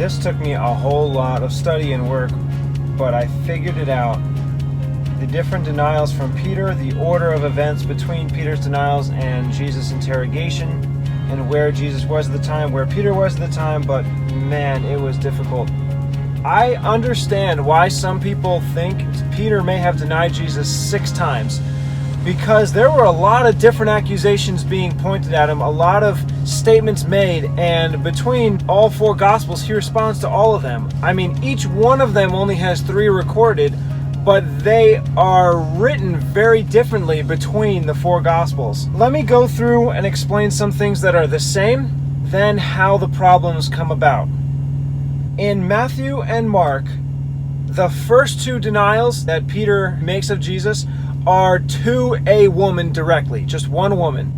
This took me a whole lot of study and work, but I figured it out. The different denials from Peter, the order of events between Peter's denials and Jesus' interrogation, and where Jesus was at the time, where Peter was at the time, but man, it was difficult. I understand why some people think Peter may have denied Jesus 6 times, because there were a lot of different accusations being pointed at him, a lot of statements made, and between all 4 Gospels, he responds to all of them. I mean, each one of them only has 3 recorded, but they are written very differently between the 4 Gospels. Let me go through and explain some things that are the same, then how the problems come about. In Matthew and Mark, the first 2 denials that Peter makes of Jesus are to a woman directly, just one woman.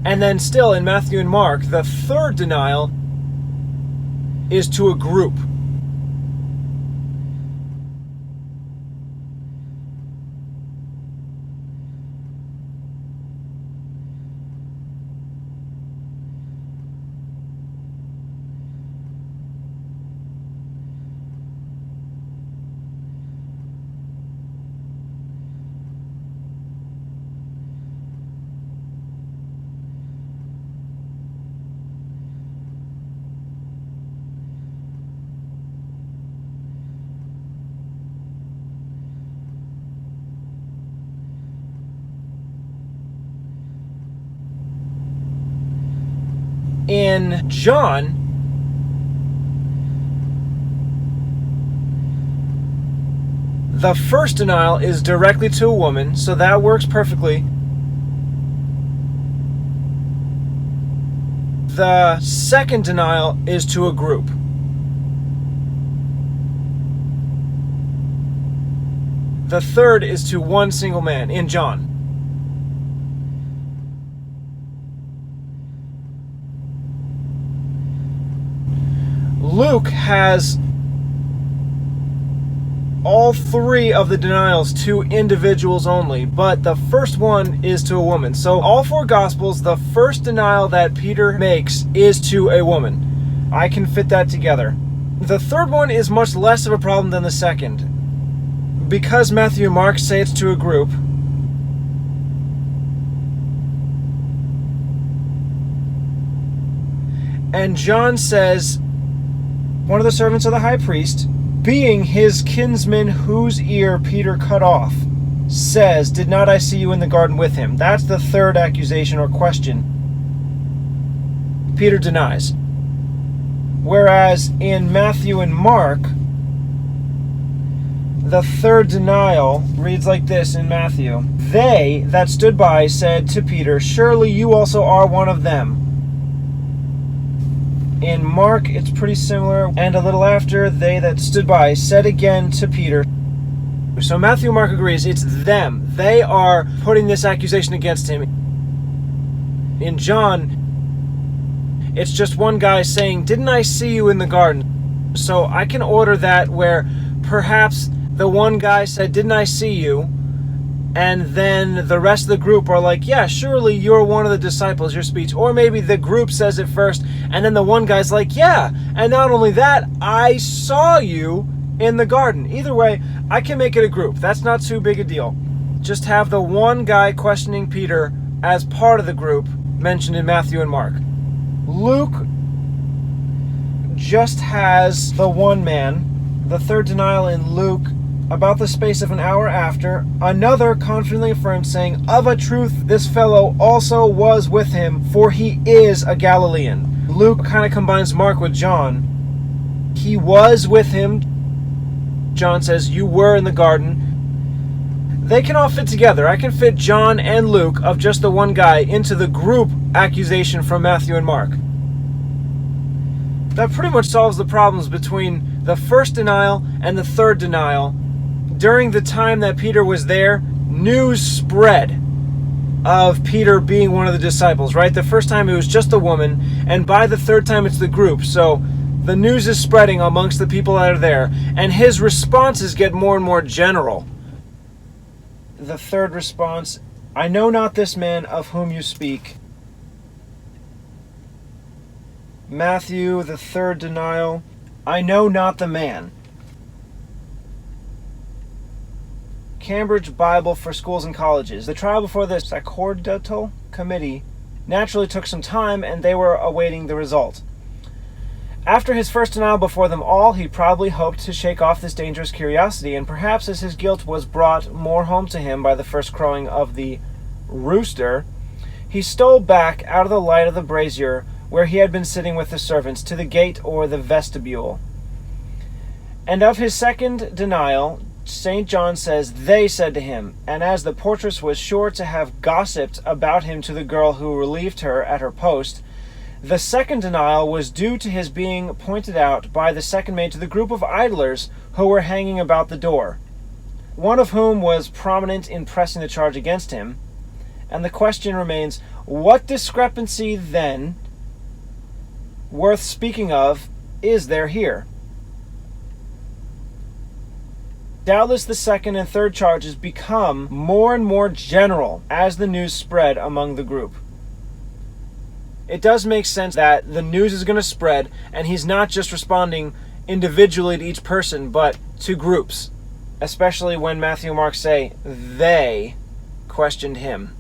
And then still in Matthew and Mark, the 3rd denial is to a group. In John, the first denial is directly to a woman, so that works perfectly. The second denial is to a group. The third is to one single man in John. Luke has all 3 of the denials to individuals only, but the first one is to a woman. So all 4 Gospels, the first denial that Peter makes is to a woman. I can fit that together. The third one is much less of a problem than the second. Because Matthew and Mark say it's to a group, and John says, one of the servants of the high priest, being his kinsman whose ear Peter cut off, says, "Did not I see you in the garden with him?" That's the third accusation or question Peter denies. Whereas in Matthew and Mark, the third denial reads like this in Matthew. They that stood by said to Peter, "Surely you also are one of them." In Mark, it's pretty similar. And a little after, they that stood by said again to Peter. So Matthew and Mark agrees, it's them. They are putting this accusation against him. In John, it's just one guy saying, "Didn't I see you in the garden?" So I can order that where perhaps the one guy said, "Didn't I see you?" And then the rest of the group are like, "Yeah, surely you're one of the disciples, your speech." Or maybe the group says it first, and then the one guy's like, "Yeah, and not only that, I saw you in the garden." Either way, I can make it a group. That's not too big a deal. Just have the one guy questioning Peter as part of the group mentioned in Matthew and Mark. Luke just has the one man, the third denial in Luke, about the space of an hour after, another confidently affirmed, saying, "Of a truth, this fellow also was with him, for he is a Galilean." Luke kind of combines Mark with John. He was with him. John says, "You were in the garden." They can all fit together. I can fit John and Luke of just the one guy into the group accusation from Matthew and Mark. That pretty much solves the problems between the first denial and the third denial. During the time that Peter was there, news spread of Peter being one of the disciples, right? The first time it was just a woman, and by the third time it's the group. So the news is spreading amongst the people that are there, and his responses get more and more general. the third response, I know not this man of whom you speak. Matthew, the third denial, I know not the man. Cambridge Bible for Schools and Colleges. The trial before the Sacerdotal Committee naturally took some time, and they were awaiting the result. After his first denial before them all, he probably hoped to shake off this dangerous curiosity, and perhaps as his guilt was brought more home to him by the first crowing of the rooster, he stole back out of the light of the brazier where he had been sitting with the servants to the gate or the vestibule. And of his second denial, St. John says, they said to him, and as the portress was sure to have gossiped about him to the girl who relieved her at her post, the second denial was due to his being pointed out by the second maid to the group of idlers who were hanging about the door, one of whom was prominent in pressing the charge against him. And the question remains, what discrepancy then, worth speaking of, is there here? Doubtless the second and third charges become more and more general as the news spread among the group. It does make sense that the news is going to spread, and he's not just responding individually to each person, but to groups, especially when Matthew and Mark say they questioned him.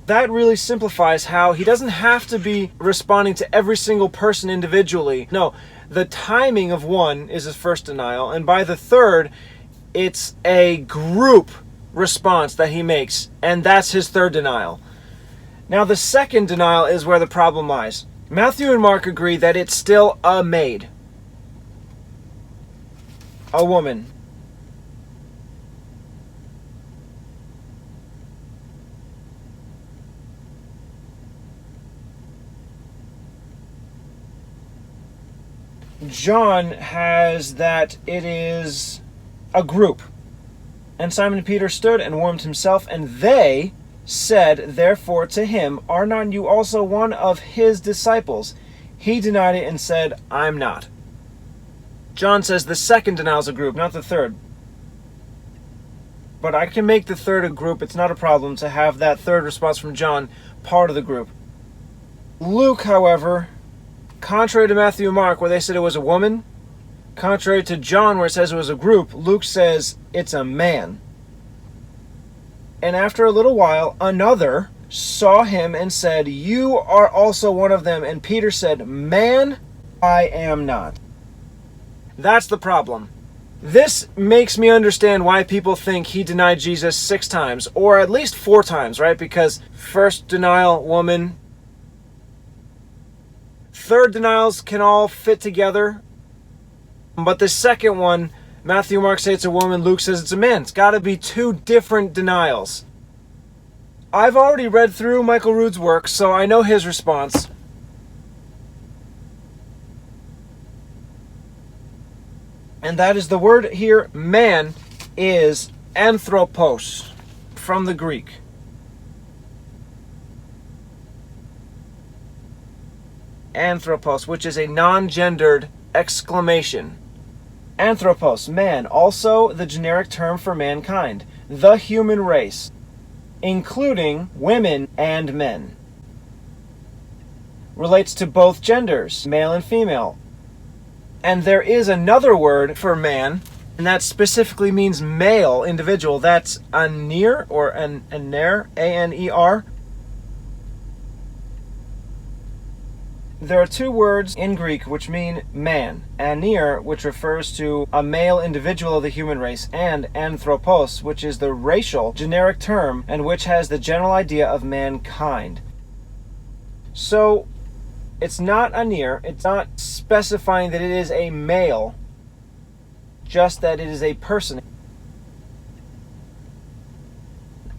That really simplifies how he doesn't have to be responding to every single person individually. No, the timing of one is his first denial, and by the third, it's a group response that he makes, and that's his third denial. Now, the second denial is where the problem lies. Matthew and Mark agree that it's still a maid, a woman. John has that it is a group. And Simon Peter stood and warmed himself, and they said therefore to him, are not you also one of his disciples? He denied it and said, I'm not. John says the second denial is a group, not the third. But I can make the third a group. It's not a problem to have that third response from John part of the group. Luke, however, contrary to Matthew and Mark, where they said it was a woman, contrary to John, where it says it was a group, Luke says it's a man. And after a little while, another saw him and said, you are also one of them. And Peter said, man, I am not. That's the problem. This makes me understand why people think he denied Jesus 6 times, or at least 4 times, right? Because first denial, woman. Third denials can all fit together. But the second one, Matthew and Mark say it's a woman, Luke says it's a man. It's got to be 2 different denials. I've already read through Michael Rood's work, so I know his response. And that is the word here, man, is anthropos, from the Greek. Anthropos, which is a non-gendered exclamation. Anthropos, man, also the generic term for mankind, the human race, including women and men. Relates to both genders, male and female. And there is another word for man, and that specifically means male individual. That's aner, or aner, A-N-E-R. There are 2 words in Greek which mean man. Aner, which refers to a male individual of the human race, and anthropos, which is the racial generic term and which has the general idea of mankind. So, it's not aner, it's not specifying that it is a male, just that it is a person.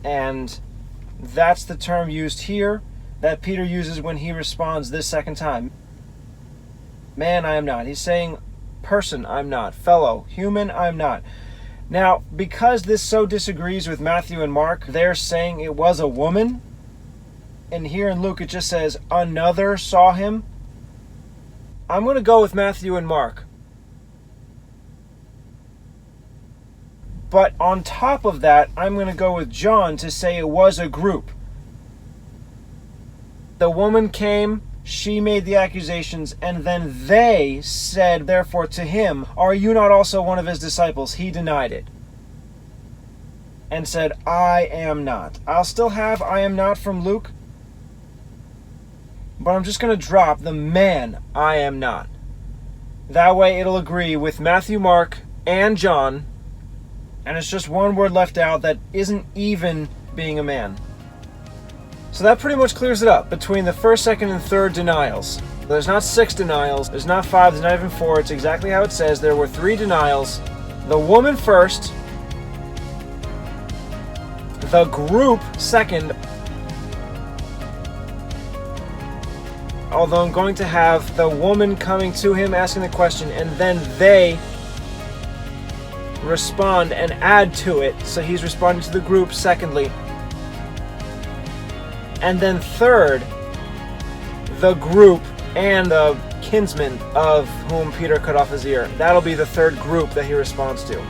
And that's the term used here that Peter uses when he responds this second time. Man, I am not. He's saying, person, I'm not. Fellow, human, I'm not. Now, because this so disagrees with Matthew and Mark, they're saying it was a woman. And here in Luke it just says, another saw him. I'm going to go with Matthew and Mark. But on top of that, I'm going to go with John to say it was a group. The woman came, she made the accusations, and then they said, therefore, to him, "Are you not also one of his disciples?" He denied it and said, "I am not." I'll still have "I am not" from Luke, but I'm just going to drop the "man, I am not." That way it'll agree with Matthew, Mark, and John, and it's just one word left out that isn't even being a man. So that pretty much clears it up between the first, second, and third denials. There's not 6 denials, there's not 5, there's not even 4. It's exactly how it says. There were 3 denials. The woman first, the group second, although I'm going to have the woman coming to him asking the question, and then they respond and add to it. So he's responding to the group secondly. And then third, the group and the kinsman of whom Peter cut off his ear. That'll be the third group that he responds to.